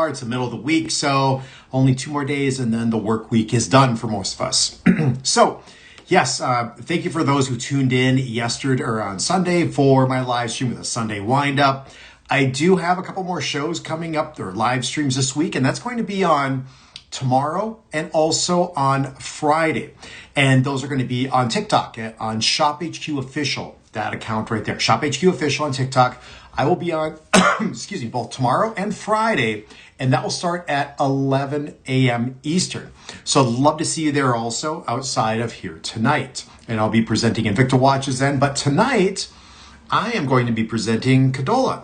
far. It's the middle of the week, so only 2 more days and then the work week is done for most of us. So yes, thank you for those who tuned in yesterday or on Sunday for my live stream with a Sunday wind-up. I do have a couple more shows coming up. There are live streams this week, and that's going to be on tomorrow and also on Friday. And those are going to be on TikTok, on ShopHQ Official, that account right there. ShopHQ Official on TikTok. I will be on, excuse me, both tomorrow and Friday, and that will start at 11 a.m. Eastern. So I'd love to see you there also outside of here tonight. And I'll be presenting Invicta watches then. But tonight, I am going to be presenting Cadola.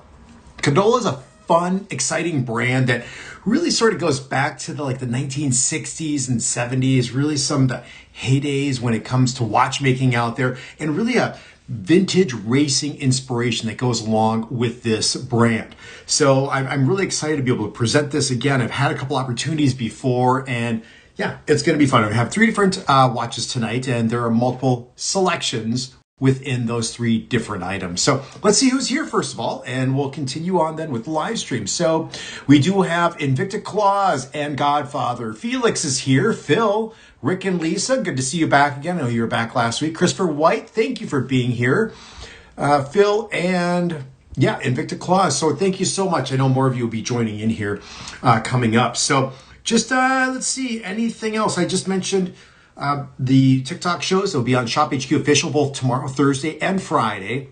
Cadola is a fun, exciting brand that really sort of goes back to the 1960s and 70s, really some of the heydays when it comes to watchmaking out there, and really a vintage racing inspiration that goes along with this brand. So I'm really excited to be able to present this again. I've had a couple opportunities before, and yeah, it's going to be fun. I have 3 different watches tonight, and there are multiple selections within those 3 different items. So let's see who's here first of all, and we'll continue on then with the live stream. So we do have Invicta Claus and Godfather. Felix is here. Phil, Rick, and Lisa, good to see you back again. I know you were back last week. Christopher White, thank you for being here. Phil and yeah, Invicta Claus. So thank you so much. I know more of you will be joining in here coming up. So just let's see, anything else? I just mentioned the TikTok shows. They'll be on ShopHQ Official both tomorrow, Thursday, and Friday.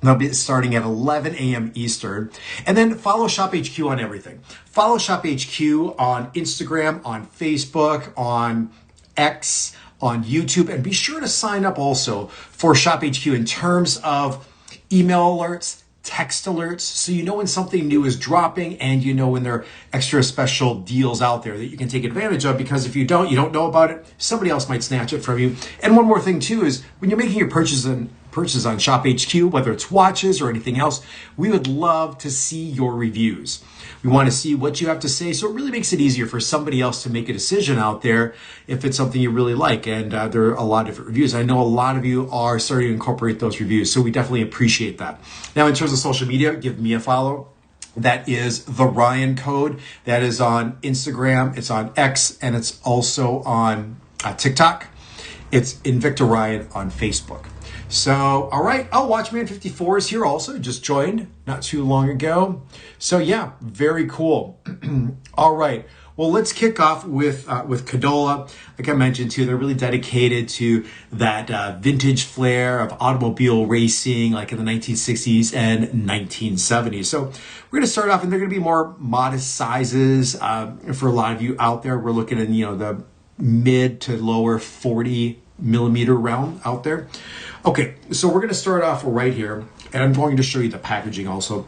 They'll be starting at 11 a.m. Eastern. And then follow ShopHQ on everything. Follow ShopHQ on Instagram, on Facebook, on X, on YouTube, and be sure to sign up also for ShopHQ in terms of email alerts, text alerts, so you know when something new is dropping, and you know when there are extra special deals out there that you can take advantage of, because if you don't know about it, somebody else might snatch it from you. And one more thing too is when you're making your purchase on ShopHQ, whether it's watches or anything else, we would love to see your reviews. We want to see what you have to say, so it really makes it easier for somebody else to make a decision out there if it's something you really like. And there are a lot of different reviews. I know a lot of you are starting to incorporate those reviews, so we definitely appreciate that. Now, in terms of social media, give me a follow. That is the Ryan Code. That is on Instagram, it's on X, and it's also on TikTok. It's Invicta Ryan on Facebook. So, all right. Oh, Watchman54 is here also. Just joined not too long ago. So, yeah, very cool. All right. Well, let's kick off with Cadola. Like I mentioned, too, they're really dedicated to that vintage flair of automobile racing, like in the 1960s and 1970s. So we're going to start off, and they're going to be more modest sizes for a lot of you out there. We're looking at, the mid to lower 40 millimeter realm out there. Okay, so we're going to start off right here, and I'm going to show you the packaging also.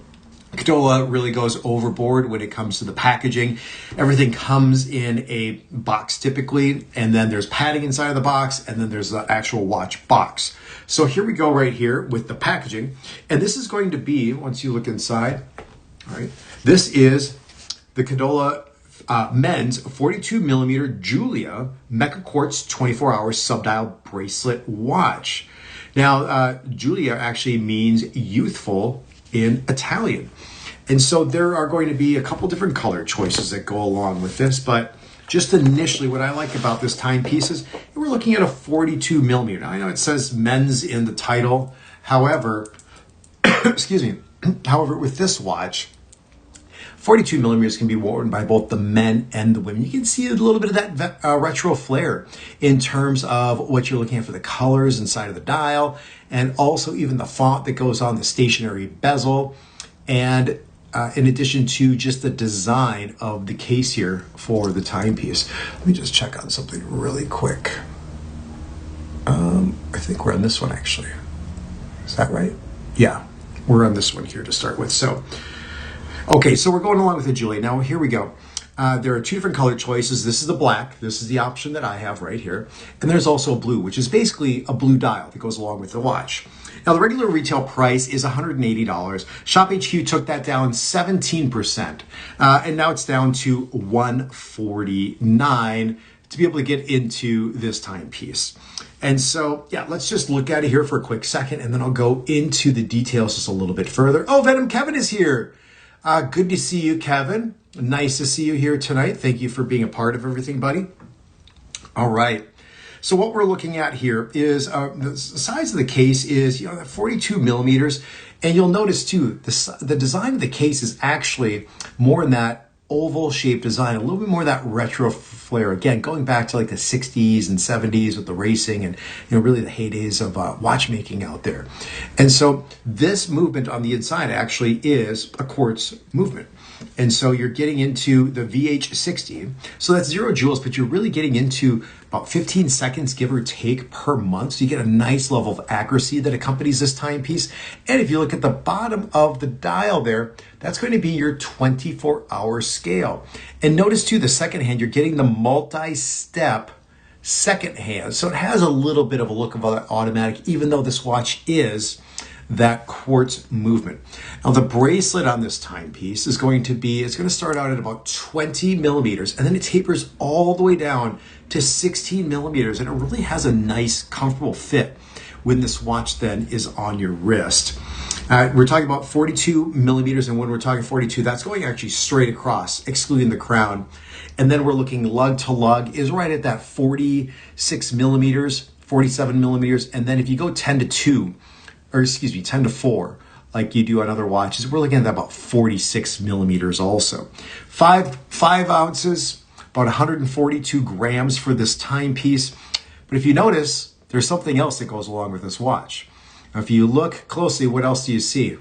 Cadola really goes overboard when it comes to the packaging. Everything comes in a box typically, and then there's padding inside of the box, and then there's the actual watch box. So here we go right here with the packaging, and this is going to be, once you look inside, all right, this is the Cadola men's 42 millimeter Julia Mecha Quartz 24-hour subdial bracelet watch. Now, Julia actually means youthful in Italian. And so there are going to be a couple different color choices that go along with this, but just initially what I like about this timepiece is we're looking at a 42 millimeter. Now, I know it says men's in the title. However, excuse me, however, with this watch, 42 millimeters can be worn by both the men and the women. You can see a little bit of that retro flair in terms of what you're looking at for the colors inside of the dial, and also even the font that goes on the stationary bezel. And in addition to just the design of the case here for the timepiece. Let me just check on something really quick. I think we're on this one actually. Is that right? Yeah, we're on this one here to start with. So, okay, so we're going along with the Julia. Now, here we go. There are 2 different color choices. This is the black. This is the option that I have right here. And there's also a blue, which is basically a blue dial that goes along with the watch. Now, the regular retail price is $180. ShopHQ took that down 17%. And now it's down to $149 to be able to get into this timepiece. And so, yeah, let's just look at it here for a quick second, and then I'll go into the details just a little bit further. Oh, Venom Kevin is here. Good to see you, Kevin. Nice to see you here tonight. Thank you for being a part of everything, buddy. All right. So what we're looking at here is the size of the case is 42 millimeters. And you'll notice too, the design of the case is actually more in that oval shaped design, a little bit more of that retro flair. Again, going back to like the 60s and 70s with the racing and really the heydays of watchmaking out there. And so this movement on the inside actually is a quartz movement. And so you're getting into the VH60. So that's 0 joules, but you're really getting into about 15 seconds, give or take, per month. So you get a nice level of accuracy that accompanies this timepiece. And if you look at the bottom of the dial there, that's going to be your 24-hour scale. And notice too, the second hand, you're getting the multi-step second hand. So it has a little bit of a look of automatic, even though this watch is that quartz movement. Now the bracelet on this timepiece is going to start out at about 20 millimeters, and then it tapers all the way down to 16 millimeters, and it really has a nice, comfortable fit when this watch then is on your wrist. We're talking about 42 millimeters, and when we're talking 42, that's going actually straight across, excluding the crown. And then we're looking lug to lug is right at that 46 millimeters, 47 millimeters, and then if you go 10 to 4, like you do on other watches, we're looking at about 46 millimeters also. 5 ounces, about 142 grams for this timepiece. But if you notice, there's something else that goes along with this watch. Now, if you look closely, what else do you see?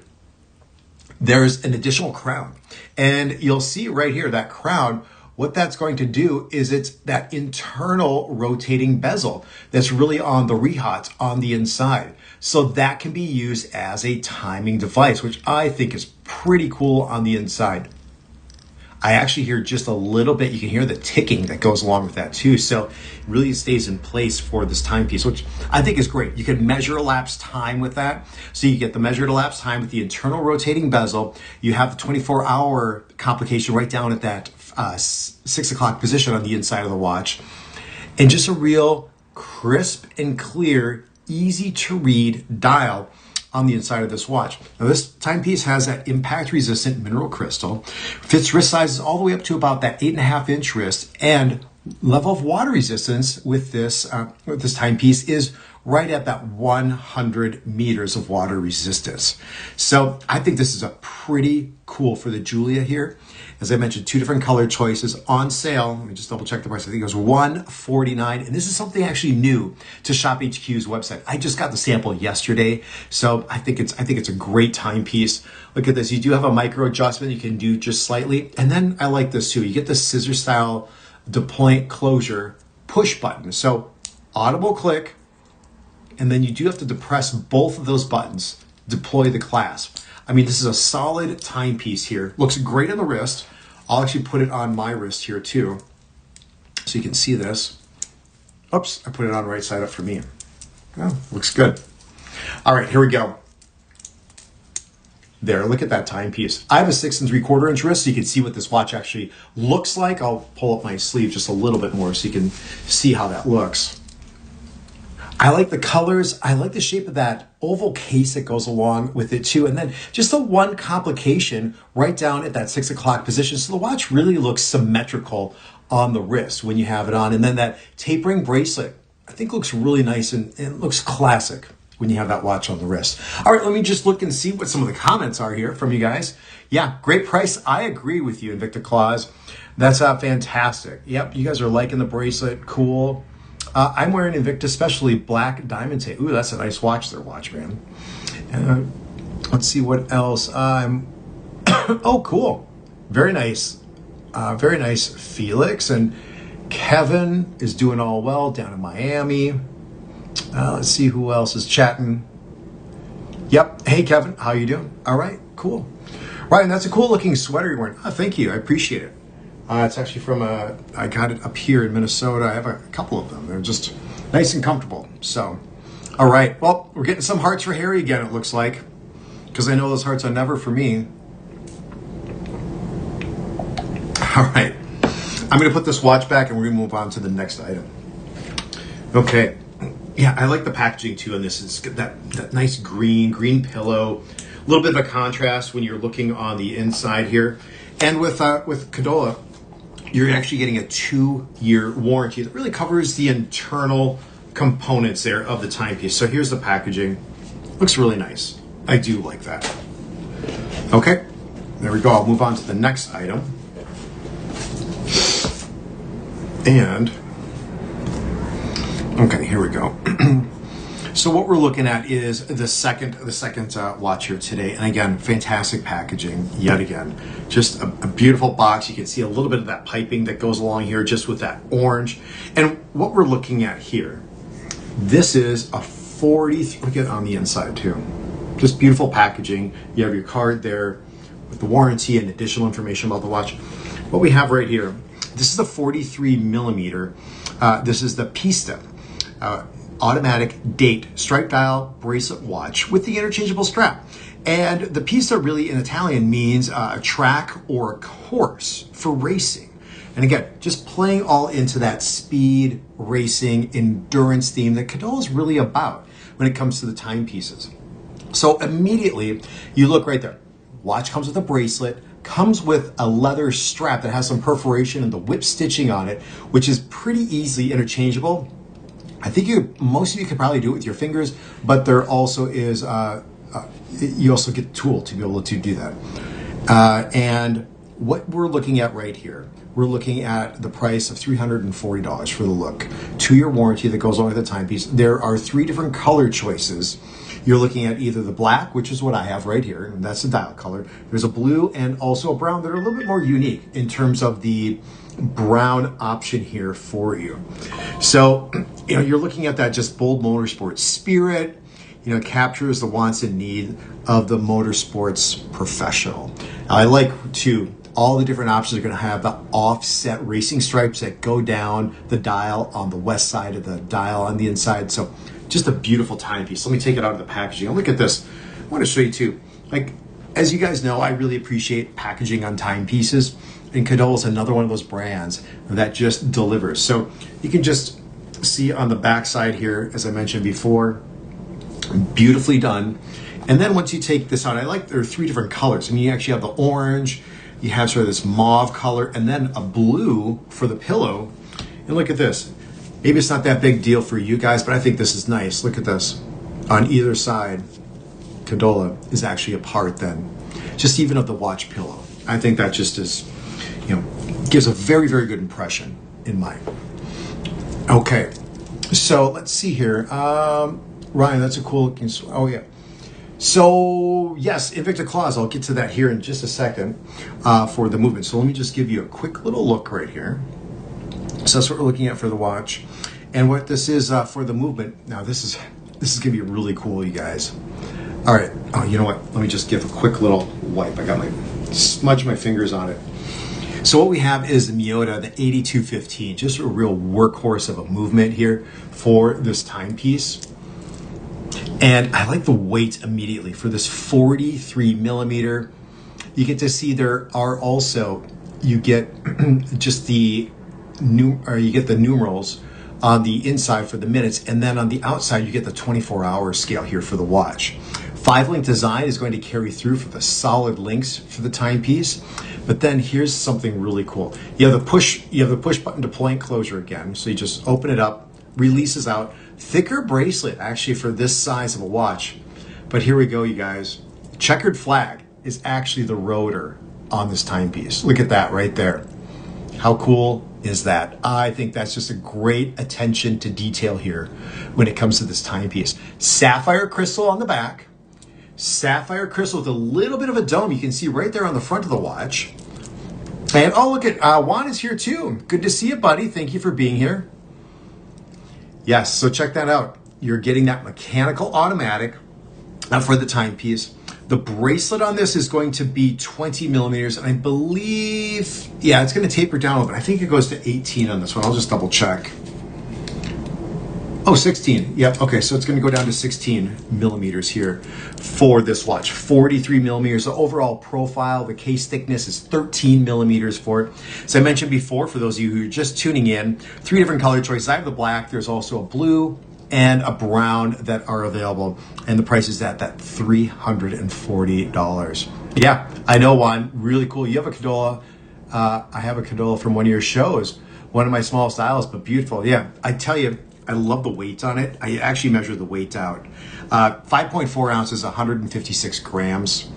There's an additional crown. And you'll see right here, that crown, what that's going to do is it's that internal rotating bezel that's really on the rehat on the inside. So that can be used as a timing device, which I think is pretty cool on the inside. I actually hear just a little bit, you can hear the ticking that goes along with that too. So it really stays in place for this timepiece, which I think is great. You can measure elapsed time with that. So you get the measured elapsed time with the internal rotating bezel. You have the 24-hour complication right down at that 6 o'clock position on the inside of the watch. And just a real crisp and clear, easy to read dial on the inside of this watch. Now this timepiece has that impact resistant mineral crystal, fits wrist sizes all the way up to about that 8.5-inch wrist, and level of water resistance with this timepiece is right at that 100 meters of water resistance. So I think this is a pretty cool for the Julia here. As I mentioned, 2 different color choices on sale. Let me just double check the price. I think it was $149. And this is something actually new to ShopHQ's website. I just got the sample yesterday. So I think it's a great timepiece. Look at this. You do have a micro adjustment you can do just slightly. And then I like this too. You get the scissor style deployment closure push button. So audible click, and then you do have to depress both of those buttons, deploy the clasp. I mean, this is a solid timepiece here. Looks great on the wrist. I'll actually put it on my wrist here too, so you can see this. Oops, I put it on right side up for me. Oh, looks good. All right, here we go. There, look at that timepiece. I have a 6 3/4 inch wrist, so you can see what this watch actually looks like. I'll pull up my sleeve just a little bit more so you can see how that looks. I like the colors. I like the shape of that oval case that goes along with it too. And then just the one complication right down at that 6 o'clock position. So the watch really looks symmetrical on the wrist when you have it on. And then that tapering bracelet, I think looks really nice and looks classic when you have that watch on the wrist. All right, let me just look and see what some of the comments are here from you guys. Yeah, great price. I agree with you, Invicta Claus. That's fantastic. Yep, you guys are liking the bracelet. Cool. I'm wearing Invicta, especially black diamond tape. Ooh, that's a nice watch there, Watchman. Let's see what else. Oh, cool. Very nice. Very nice, Felix. And Kevin is doing all well down in Miami. Let's see who else is chatting. Yep. Hey, Kevin. How you doing? All right. Cool. Ryan, that's a cool looking sweater you're wearing. Oh, thank you. I appreciate it. It's actually from I got it up here in Minnesota. I have a couple of them. They're just nice and comfortable. So, all right. Well, we're getting some hearts for Harry again, it looks like. Because I know those hearts are never for me. All right. I'm going to put this watch back and we're going to move on to the next item. Okay. Yeah, I like the packaging too on this. It's got that nice green pillow. A little bit of a contrast when you're looking on the inside here. And with Cadola, you're actually getting a 2-year warranty that really covers the internal components there of the timepiece. So here's the packaging. Looks really nice. I do like that. Okay, there we go. I'll move on to the next item. And, okay, here we go. So what we're looking at is the second watch here today. And again, fantastic packaging yet again. Just a beautiful box. You can see a little bit of that piping that goes along here just with that orange. And what we're looking at here, this is a 40, look at on the inside too. Just beautiful packaging. You have your card there with the warranty and additional information about the watch. What we have right here, this is the 43 millimeter. This is the Pista. Automatic date stripe dial bracelet watch with the interchangeable strap. And the pista really in Italian means a track or a course for racing. And again, just playing all into that speed, racing, endurance theme that Cadola is really about when it comes to the timepieces. So immediately you look right there. Watch comes with a bracelet, comes with a leather strap that has some perforation and the whip stitching on it, which is pretty easily interchangeable. I think most of you could probably do it with your fingers, but there also is, you also get the tool to be able to do that. And what we're looking at right here, we're looking at the price of $340 for the look. 2-year warranty that goes along with the timepiece. There are 3 different color choices. You're looking at either the black, which is what I have right here, and that's the dial color. There's a blue and also a brown that are a little bit more unique in terms of the brown option here for you. So, you know, you're looking at that just bold motorsport spirit, you know, captures the wants and need of the motorsports professional. Now, I like to, all the different options are going to have the offset racing stripes that go down the dial on the west side of the dial on the inside. So just a beautiful timepiece. Let me take it out of the packaging. And look at this. I want to show you too. Like, as you guys know, I really appreciate packaging on timepieces. And Cadola is another one of those brands that just delivers. So you can just see on the back side here, as I mentioned before, beautifully done. And then once you take this out, I like there are 3 different colors. I mean, you actually have the orange, you have sort of this mauve color, and then a blue for the pillow. And look at this. Maybe it's not that big deal for you guys, but I think this is nice. Look at this. On either side, Cadola is actually a part then, just even of the watch pillow. I think that just is, you know, gives a very, very good impression in mind. Okay, so let's see here. Ryan, that's a cool looking, oh yeah. So yes, Invicta Claws, I'll get to that here in just a second for the movement. So let me just give you a quick little look right here. So that's what we're looking at for the watch. And what this is for the movement. Now this is gonna be really cool, you guys. All right, oh, you know what? Let me just give a quick little wipe. I got smudge my fingers on it. So what we have is the Miyota, the 8215, just a real workhorse of a movement here for this timepiece. And I like the weight immediately for this 43 millimeter. You get to see there are also, you get just the you get the numerals on the inside for the minutes, and then on the outside you get the 24-hour scale here for the watch. 5-link design is going to carry through for the solid links for the timepiece. But then here's something really cool. You have the push button to point closure again. So you just open it up, releases out. Thicker bracelet actually for this size of a watch. But here we go, you guys. Checkered flag is actually the rotor on this timepiece. Look at that right there. How cool is that? I think that's just a great attention to detail here when it comes to this timepiece. Sapphire crystal on the back. Sapphire crystal with a little bit of a dome. You can see right there on the front of the watch. And oh, look at Juan is here too. Good to see you, buddy. Thank you for being here. Yes, so check that out. You're getting that mechanical automatic for the timepiece. The bracelet on this is going to be 20 millimeters. And I believe, yeah, it's going to taper down a little bit. I think it goes to 18 on this one. I'll just double check. Oh, 16. Yep. Okay, so it's going to go down to 16 millimeters here for this watch. 43 millimeters. The overall profile, the case thickness is 13 millimeters for it. As I mentioned before, for those of you who are just tuning in, 3 different color choices. I have the black. There's also a blue and a brown that are available. And the price is at that $340. Yeah, I know one. Really cool. You have a Cadola. I have a Cadola from one of your shows. One of my smallest styles, but beautiful. Yeah, I tell you, I love the weight on it. I actually measured the weight out. 5.4 ounces, 156 grams.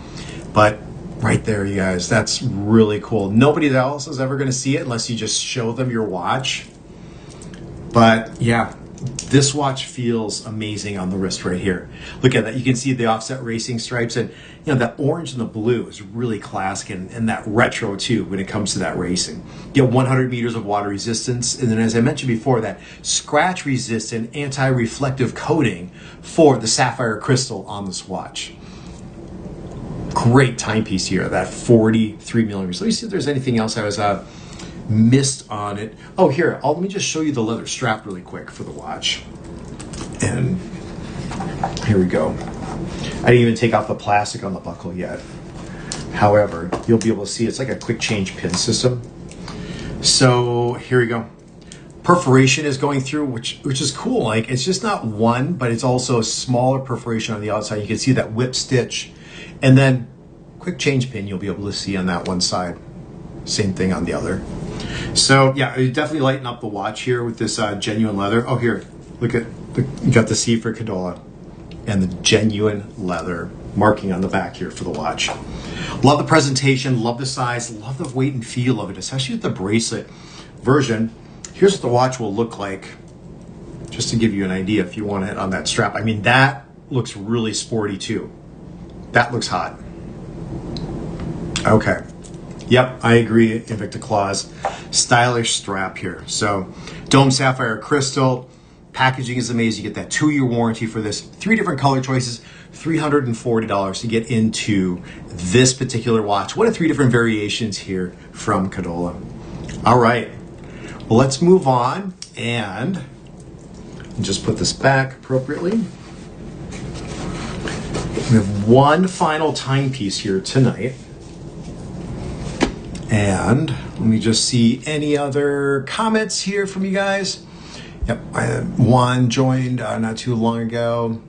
But right there, you guys, that's really cool. Nobody else is ever going to see it unless you just show them your watch. But yeah, this watch feels amazing on the wrist right here. Look at that. You can see the offset racing stripes, and you know that orange and the blue is really classic, and that retro too when it comes to that racing. You get 100 meters of water resistance, and then as I mentioned before, that scratch resistant anti-reflective coating for the sapphire crystal on this watch. Great timepiece here, that 43 millimeters. Let me see if there's anything else I was missed on it. Oh, here, let me just show you the leather strap really quick for the watch. And here we go. I didn't even take off the plastic on the buckle yet. However, you'll be able to see it's like a quick change pin system. So here we go. Perforation is going through, which is cool. Like, it's just not one, but it's also a smaller perforation on the outside. You can see that whip stitch. And then quick change pin you'll be able to see on that one side. Same thing on the other. So yeah, you definitely lighten up the watch here with this genuine leather. Oh, here, look at, you got the C for Cadola and the genuine leather marking on the back here for the watch. Love the presentation, love the size, love the weight and feel of it, especially with the bracelet version. Here's what the watch will look like, just to give you an idea if you want it on that strap. I mean, that looks really sporty too. That looks hot. Okay. Yep, I agree, Invicta Claws. Stylish strap here. So, dome sapphire crystal. Packaging is amazing. You get that 2-year warranty for this. 3 different color choices. $340 to get into this particular watch. What are 3 different variations here from Cadola? All right. Well, let's move on and just put this back appropriately. We have one final timepiece here tonight. And let me just see any other comments here from you guys. Yep, Juan joined not too long ago.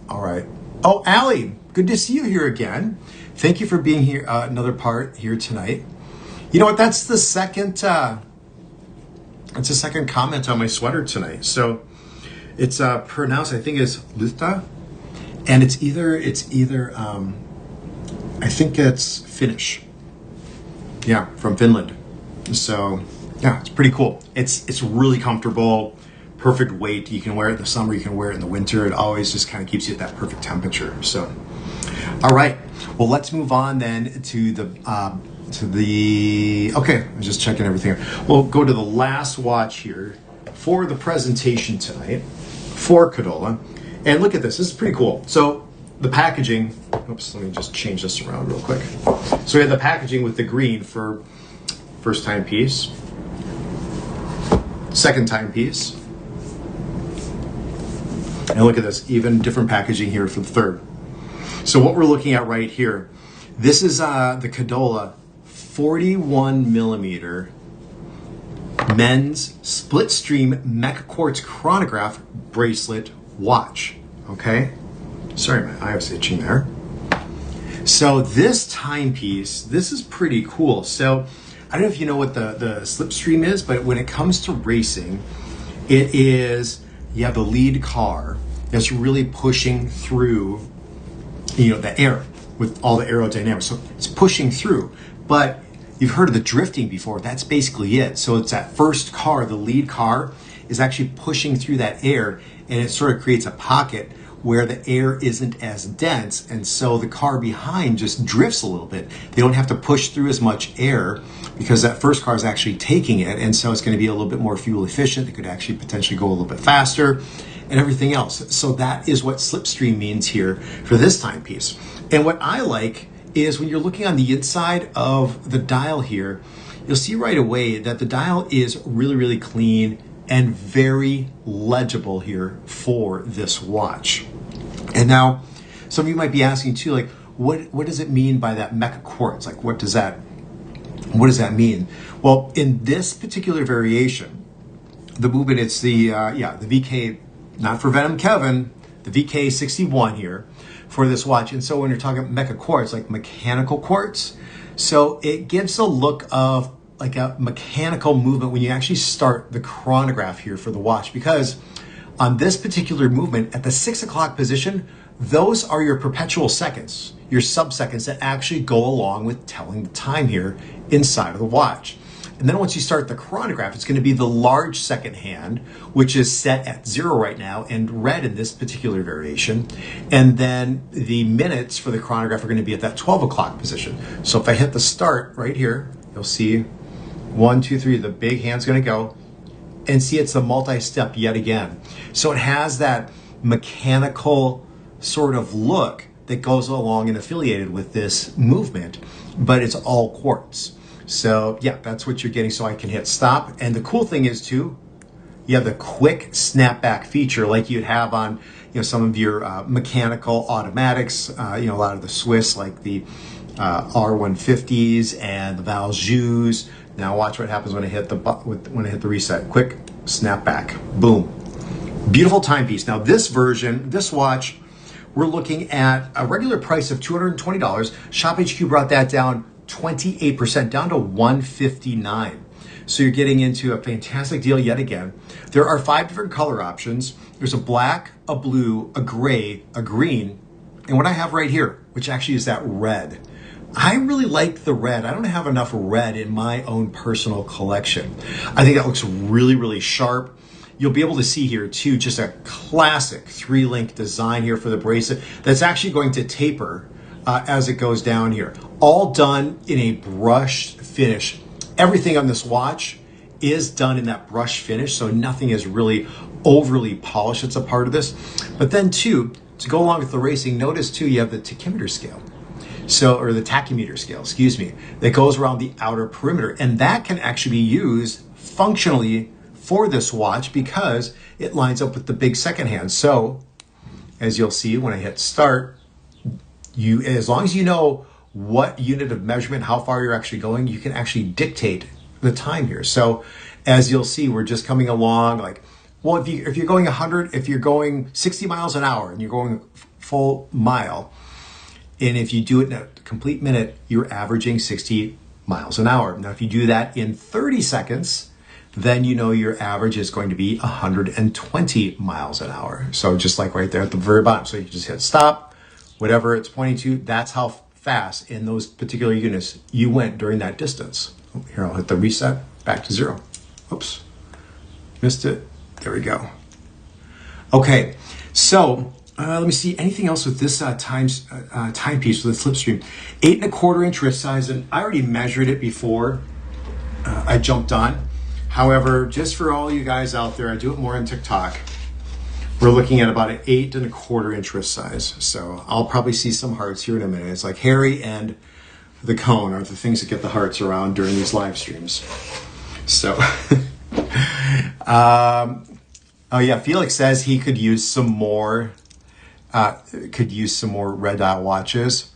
All right. Oh, Allie, good to see you here again. Thank you for being here, another part here tonight. You know what? That's the second. It's a second comment on my sweater tonight. So it's pronounced, I think, as Lutha, and it's either I think it's Finnish. Yeah, from Finland. So yeah, it's pretty cool. It's really comfortable, perfect weight. You can wear it in the summer, you can wear it in the winter. It always just kind of keeps you at that perfect temperature. So, all right. Well, let's move on then to the okay, I'm just checking everything. We'll go to the last watch here for the presentation tonight for Cadola. And look at this. This is pretty cool. So the packaging, oops, let me just change this around real quick. So we have the packaging with the green for first timepiece, second timepiece, and look at this, even different packaging here for the third. So what we're looking at right here, this is the Cadola 41 millimeter men's split stream mecha quartz chronograph bracelet watch. Okay, sorry, my eye was itching there. So this timepiece, this is pretty cool. So I don't know if you know what the slipstream is, but when it comes to racing, it is, you have the lead car that's really pushing through, you know, the air with all the aerodynamics. So it's pushing through, but you've heard of the drifting before. That's basically it. So it's that first car, the lead car, is actually pushing through that air, and it sort of creates a pocket where the air isn't as dense, and so the car behind just drifts a little bit. They don't have to push through as much air because that first car is actually taking it, and so it's going to be a little bit more fuel efficient. It could actually potentially go a little bit faster and everything else. So that is what slipstream means here for this timepiece. And what I like is when you're looking on the inside of the dial here, you'll see right away that the dial is really, really clean and very legible here for this watch. And now some of you might be asking too, like, what does it mean by that mecha quartz? Like, what does that mean? Well, in this particular variation, the movement, it's the VK not for Venom Kevin, the VK61 here for this watch. And so when you're talking mecha quartz, like mechanical quartz, so it gives a look of like a mechanical movement when you actually start the chronograph here for the watch, because on this particular movement at the 6 o'clock position, those are your perpetual seconds, your sub-seconds that actually go along with telling the time here inside of the watch. And then once you start the chronograph, it's going to be the large second hand, which is set at 0 right now and red in this particular variation. And then the minutes for the chronograph are going to be at that 12 o'clock position. So if I hit the start right here, you'll see 1, 2, 3, the big hand's going to go. And see, it's a multi-step yet again. So it has that mechanical sort of look that goes along and affiliated with this movement, but it's all quartz. So yeah, that's what you're getting. So I can hit stop. And the cool thing is too, you have the quick snapback feature like you'd have on, some of your mechanical automatics, a lot of the Swiss, like the R150s and the Valjus. Now watch what happens when I hit the reset. Quick snapback, boom. Beautiful timepiece. Now this version, this watch, we're looking at a regular price of $220. ShopHQ brought that down 28%, down to $159. So you're getting into a fantastic deal yet again. There are 5 different color options. There's a black, a blue, a gray, a green, and what I have right here, which actually is that red. I really like the red. I don't have enough red in my own personal collection. I think that looks really, really sharp. You'll be able to see here too, just a classic 3-link design here for the bracelet that's actually going to taper as it goes down here. All done in a brushed finish. Everything on this watch is done in that brush finish, so nothing is really overly polished. It's a part of this. But then too, to go along with the racing, notice too, you have the tachymeter scale. Or the tachymeter scale, excuse me, that goes around the outer perimeter. And that can actually be used functionally for this watch because it lines up with the big second hand. So as you'll see when I hit start, as long as you know what unit of measurement, how far you're actually going, you can actually dictate the time here. So as you'll see, we're just coming along like, well, if you're going 100, if you're going 60 miles an hour and you're going full mile, and if you do it in a complete minute, you're averaging 60 miles an hour. Now, if you do that in 30 seconds, then you know your average is going to be 120 miles an hour. So just like right there at the very bottom. So you just hit stop, whatever it's pointing to, that's how fast in those particular units you went during that distance. Here, I'll hit the reset, back to 0. Oops, missed it. There we go. Okay, so let me see, anything else with this timepiece with the slipstream. 8 1/4 inch wrist size, and I already measured it before I jumped on. However, just for all you guys out there, I do it more on TikTok. We're looking at about an 8 1/4 inch wrist size. So I'll probably see some hearts here in a minute. It's like Harry and the cone are the things that get the hearts around during these live streams. So, oh yeah, Felix says he could use some more red dot watches.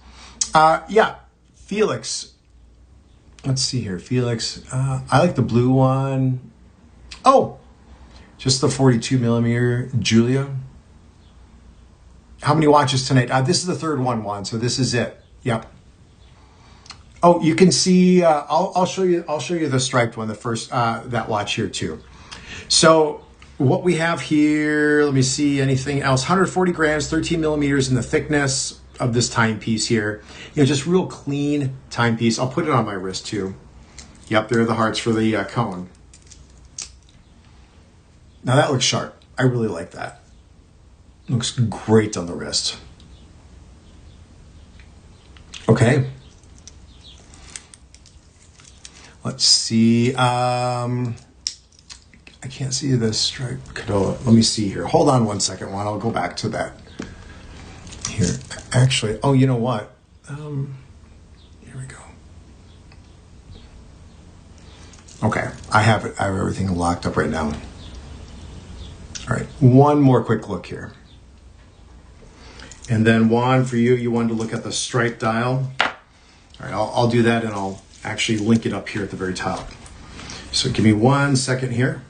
Yeah, Felix. Let's see here, Felix. I like the blue one. Oh, just the 42 millimeter Julia. How many watches tonight? This is the third one, Juan. So this is it. Yep. Oh, you can see. I'll show you. I'll show you the striped one. The first that watch here too. So what we have here. Let me see. Anything else? 140 grams, 13 millimeters in the thickness of this timepiece here. Just real clean timepiece. I'll put it on my wrist too. Yep, there are the hearts for the cone. Now that looks sharp. I really like that. Looks great on the wrist. Okay. Let's see. I can't see the stripe Cadola. Let me see here. Hold on one second, Juan. I'll go back to that. Here, actually, oh, you know what? Here we go. Okay, I have it. I have everything locked up right now. All right, one more quick look here. And then Juan, for you, you wanted to look at the stripe dial. All right, I'll do that and I'll actually link it up here at the very top. So give me 1 second here.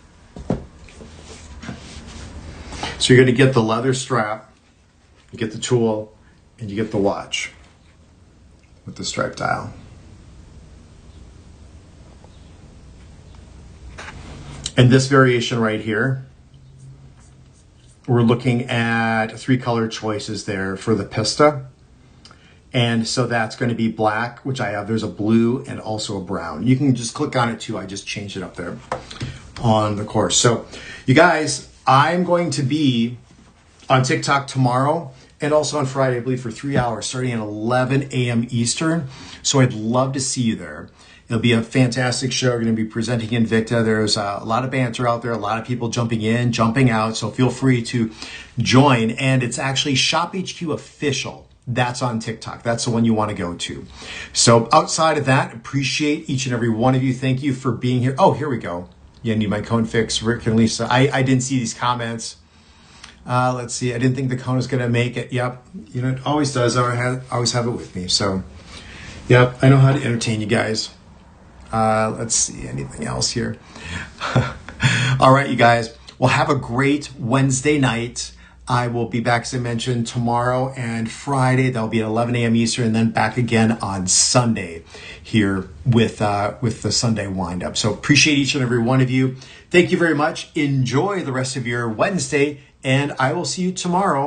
So So you're going to get the leather strap, you get the tool, and you get the watch with the stripe dial. And this variation right here, we're looking at 3 color choices there for the Pista. And so that's going to be black, which I have. There's a blue and also a brown. You can just click on it too. I just changed it up there on the course. So you guys, I'm going to be on TikTok tomorrow and also on Friday, I believe, for 3 hours, starting at 11 a.m. Eastern. So I'd love to see you there. It'll be a fantastic show. We're going to be presenting Invicta. There's a lot of banter out there, a lot of people jumping in, jumping out. So feel free to join. And it's actually Shop HQ Official. That's on TikTok. That's the one you want to go to. So outside of that, appreciate each and every one of you. Thank you for being here. Oh, here we go. Yeah, need my cone fix, Rick and Lisa. I didn't see these comments. Let's see. I didn't think the cone was going to make it. Yep. You know, it always does. I always have it with me. So, yep. I know how to entertain you guys. Let's see. Anything else here? All right, you guys. Well, have a great Wednesday night. I will be back, as I mentioned, tomorrow and Friday. That'll be at 11 a.m. Eastern, and then back again on Sunday here with the Sunday windup. So appreciate each and every one of you. Thank you very much. Enjoy the rest of your Wednesday, and I will see you tomorrow.